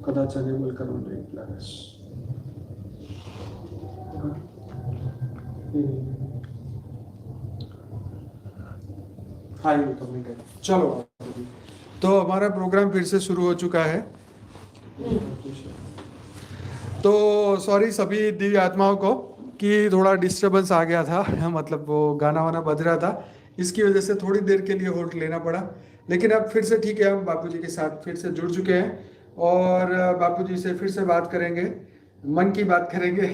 કદાચ અનેબલ કરવાનું એક લાગે चलो, तो हमारा प्रोग्राम फिर से शुरू हो चुका है। तो सॉरी सभी दिव्य आत्माओं को कि थोड़ा डिस्टरबेंस आ गया था, मतलब वो गाना वाना बज रहा था, इसकी वजह से थोड़ी देर के लिए होल्ड लेना पड़ा। लेकिन अब फिर से ठीक है, हम बापूजी के साथ फिर से जुड़ चुके हैं और बापूजी से फिर से बात करेंगे, मन की बात करेंगे।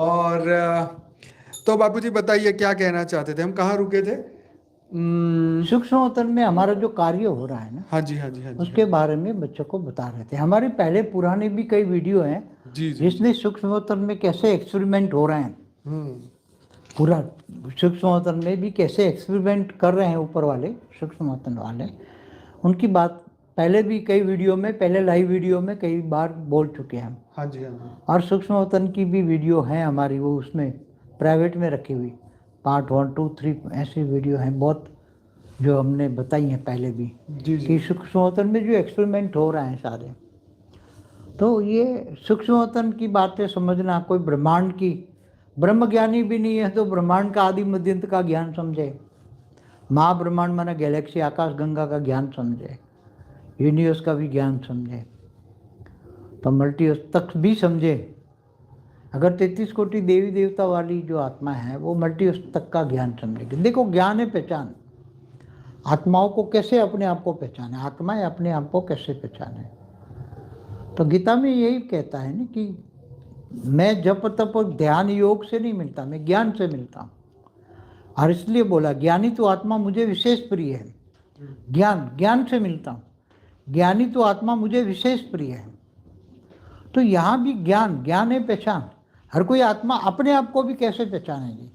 और तो बापूजी बताइए क्या कहना चाहते थे, हम कहाँ रुके थे? सूक्ष्म अवतरण में हमारा जो कार्य हो रहा है ना, हाँ जी हाँ जी हाँ जी, उसके बारे में बच्चों को बता रहे थे। हमारे पहले पुराने भी कई वीडियो हैं जी जी, जिसमें सूक्ष्म अवतरण में कैसे एक्सपेरिमेंट हो रहे हैं, पूरा सूक्ष्म अवतरण में भी कैसे एक्सपेरिमेंट कर रहे हैं ऊपर वाले सूक्ष्म अवतरण वाले, उनकी बात पहले भी कई वीडियो में, पहले लाइव वीडियो में कई बार बोल चुके हैं हम। हाँ जी हाँ जी। और सूक्ष्म अवतरण की भी वीडियो है हमारी, वो उसमें प्राइवेट में रखी हुई, पार्ट 1, 2, 3 ऐसी वीडियो हैं बहुत, जो हमने बताई हैं पहले भी जी कि सूक्ष्म अवतरण में जो एक्सपेरिमेंट हो रहे हैं सारे। तो ये सूक्ष्म अवतरण की बातें समझना, कोई ब्रह्मांड की ब्रह्मज्ञानी भी नहीं है तो ब्रह्मांड का आदि मध्यंत का ज्ञान समझे, महाब्रह्मांड माना गैलेक्सी आकाश गंगा का ज्ञान समझे, यूनिवर्स का भी ज्ञान समझे, तो मल्टीवर्स तक भी समझे। अगर 33 कोटि देवी देवता वाली जो आत्मा है वो मल्टीवर्स तक का ज्ञान समझेगी। देखो, ज्ञान है पहचान, आत्माओं को कैसे अपने आप को पहचाने, आत्माएं अपने आप को कैसे पहचाने। तो गीता में यही कहता है ना कि मैं जप तप ध्यान योग से नहीं मिलता, मैं ज्ञान से मिलता हूँ। और इसलिए बोला ज्ञानी तो आत्मा मुझे विशेष प्रिय है, ज्ञान से मिलता हूँ, ज्ञानी तो आत्मा मुझे विशेष प्रिय है। तो यहाँ भी ज्ञान है पहचान। हर कोई आत्मा अपने आप को भी कैसे पहचानेगी,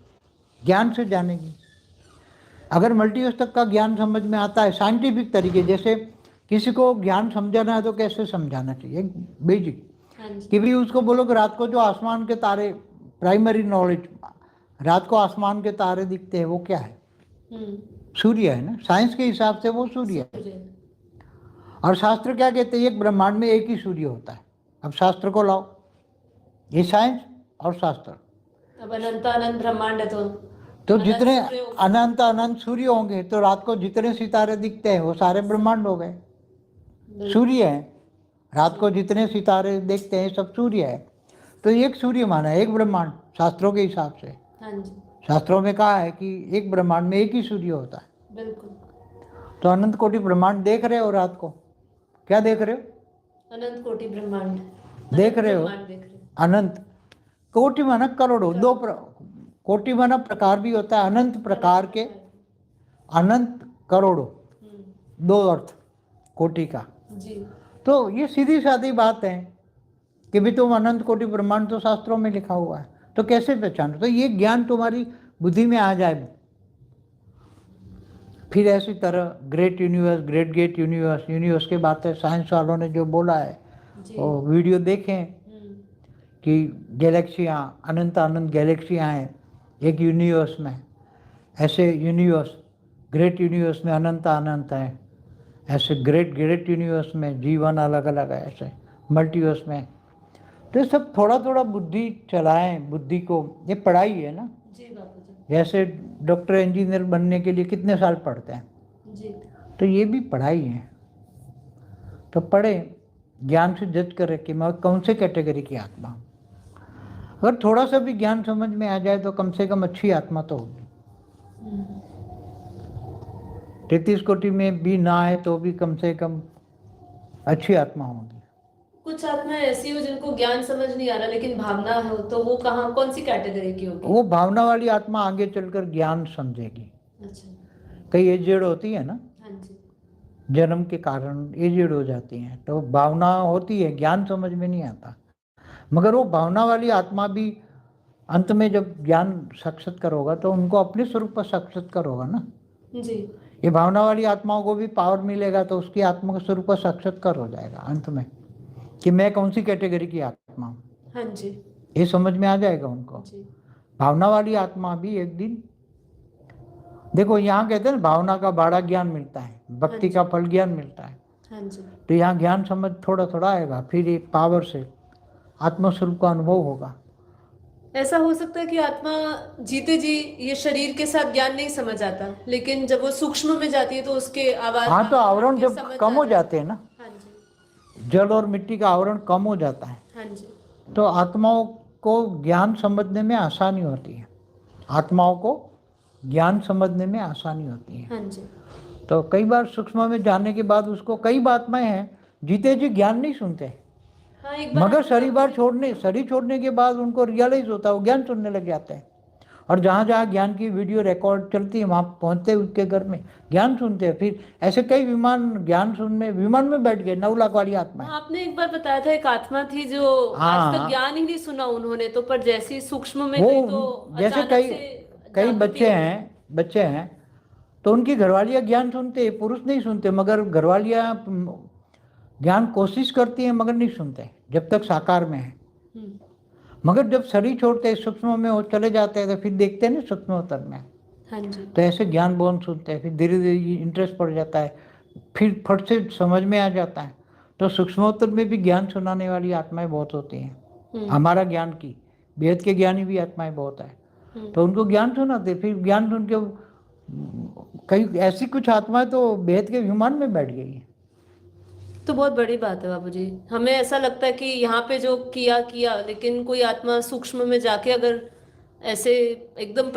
ज्ञान से जानेगी। अगर मल्टीवर्स तक का ज्ञान समझ में आता है साइंटिफिक तरीके, जैसे किसी को ज्ञान समझाना है तो कैसे समझाना चाहिए, बेसिक कि भी उसको बोलो कि रात को जो आसमान के तारे, प्राइमरी नॉलेज, रात को आसमान के तारे दिखते हैं वो क्या है, सूर्य है ना, साइंस के हिसाब से वो सूर्य है। और शास्त्र क्या कहते हैं, एक ब्रह्मांड में एक ही सूर्य होता है। अब शास्त्र को लाओ, ये साइंस और शास्त्र। अब अनंत अनंत ब्रह्मांड है तो जितने अनंत सूर्य होंगे तो रात को जितने सितारे दिखते हैं वो सारे ब्रह्मांड हो गए, सूर्य है। रात को जितने सितारे देखते हैं सब सूर्य है। तो एक सूर्य माना है, एक ब्रह्मांड शास्त्रों के हिसाब से। शास्त्रों में कहा है कि एक ब्रह्मांड में एक ही सूर्य होता है। बिल्कुल। तो अनंत कोटि ब्रह्मांड देख रहे हो, रात को क्या देख रहे हो, अनंत कोटि ब्रह्मांड देख रहे हो। अनंत कोटि माना करोड़ों, दो कोटि माना प्रकार भी होता है, अनंत प्रकार के, अनंत करोड़ों, दो अर्थ कोटि का जी। तो ये सीधी सादी बात है कि भी तुम अनंत कोटि ब्रह्मांड तो शास्त्रों में लिखा हुआ है, तो कैसे पहचानो। तो ये ज्ञान तुम्हारी बुद्धि में आ जाए। फिर ऐसी तरह great universe, great gate universe, universe की बातें साइंस वालों ने जो बोला है वो वीडियो देखें कि गैलेक्सियाँ, अनंत अनंत गैलेक्सियाँ हैं एक यूनिवर्स में। ऐसे यूनिवर्स, ग्रेट यूनिवर्स में अनंत अनंत हैं, ऐसे ग्रेट यूनिवर्स में जीवन अलग अलग है, ऐसे मल्टीवर्स में। तो ये सब थोड़ा थोड़ा बुद्धि चलाएं, बुद्धि को, ये पढ़ाई है ना। जी बापू जी। जैसे डॉक्टर इंजीनियर बनने के लिए कितने साल पढ़ते हैं जी, तो ये भी पढ़ाई है। तो पढ़े, ज्ञान से जज करे कि मैं कौन से कैटेगरी की आत्मा हूँ। अगर थोड़ा सा भी ज्ञान समझ में आ जाए तो कम से कम अच्छी आत्मा तो होगी। 33 कोटि में भी ना आए तो भी कम से कम अच्छी आत्मा होगी। कुछ आत्मा ऐसी हो जिनको ज्ञान समझ नहीं आ रहा लेकिन भावना हो, तो वो कहाँ, कौन सी कैटेगरी की होगी? वो भावना वाली आत्मा आगे चलकर ज्ञान समझेगी। अच्छा। कई एजेड होती है ना, हाँ जी। जन्म के कारण एजेड हो जाती हैं, तो भावना होती है, ज्ञान समझ में नहीं आता। मगर वो भावना वाली आत्मा भी अंत में जब ज्ञान साक्षात्कार होगा तो उनको अपने स्वरूप पर साक्षात्कार होगा ना जी। ये भावना वाली आत्माओं को भी पावर मिलेगा तो उसकी आत्मा का स्वरूप पर साक्षात्कार हो जाएगा अंत में कि मैं कौन सी कैटेगरी की आत्मा हूँ। हाँ जी। ये समझ में आ जाएगा उनको। जी। भावना वाली आत्मा भी एक दिन, देखो यहाँ कहते हैं ना भावना का बाड़ा ज्ञान मिलता है, भक्ति का फल ज्ञान मिलता है। हाँ जी। तो यहाँ ज्ञान समझ थोड़ा थोड़ा आएगा, फिर ये पावर से आत्मस्वरूप का अनुभव होगा। ऐसा हो सकता है कि आत्मा जीते जी ये शरीर के साथ ज्ञान नहीं समझ आता, लेकिन जब वो सूक्ष्म में जाती है तो उसके आवाज हाँ, तो आवरण जब समझ कम हो आता है। जाते हैं ना, हाँ जी। जल और मिट्टी का आवरण कम हो जाता है, हाँ जी। तो आत्माओं को ज्ञान समझने में आसानी होती है। आत्माओं को ज्ञान समझने में आसानी होती है। हाँ जी। तो कई बार सूक्ष्म में जाने के बाद उसको, कई आत्माएं हैं जीते जी ज्ञान नहीं सुनते, हाँ, एक बार मगर आपने शरीर छोड़ने के बाद उनको रियलाइज होता है, वो ज्ञान सुनने लग जाते हैं। और जहाँ जहाँ ज्ञान की वीडियो रिकॉर्ड चलती है वहाँ पहुँचते हैं, उनके घर में ज्ञान सुनते हैं। फिर ऐसे कई ज्ञान सुनने विमान में बैठ गए 9 लाख वाली आत्मा है। आपने एक बार बताया था एक आत्मा थी जो आज तक हाँ, ज्ञान ही नहीं सुना उन्होंने, तो पर जैसे ही सूक्ष्म में वो गई तो जैसे अचानक कई से कई जागृति हो गई। बच्चे हैं तो उनकी घरवालियाँ ज्ञान सुनते हैं, पुरुष नहीं सुनते, मगर घरवालियाँ ज्ञान कोशिश करती हैं मगर नहीं सुनते जब तक साकार में है। हम्म। मगर जब शरीर छोड़ते हैं, सूक्ष्म में वो चले जाते हैं, तो फिर देखते हैं ना सूक्ष्मोत्तर में, हाँ जी। तो ऐसे ज्ञान बोन सुनते हैं, फिर धीरे धीरे इंटरेस्ट पड़ जाता है, फिर फट से समझ में आ जाता है। तो सूक्ष्मोत्तर में भी ज्ञान सुनाने वाली आत्माएं बहुत होती हैं, हमारा ज्ञान की, वेद के ज्ञानी भी आत्माएं बहुत है। तो उनको ज्ञान सुनाते, फिर ज्ञान सुन के कई ऐसी कुछ आत्माएं तो वेद के विमान में बैठ गई है। तो बहुत बड़ी बात है बाबूजी। हमें ऐसा लगता है कि यहाँ पे जो किया किया, लेकिन कोई आत्मा सूक्ष्म में जाके अगर ऐसे एकदम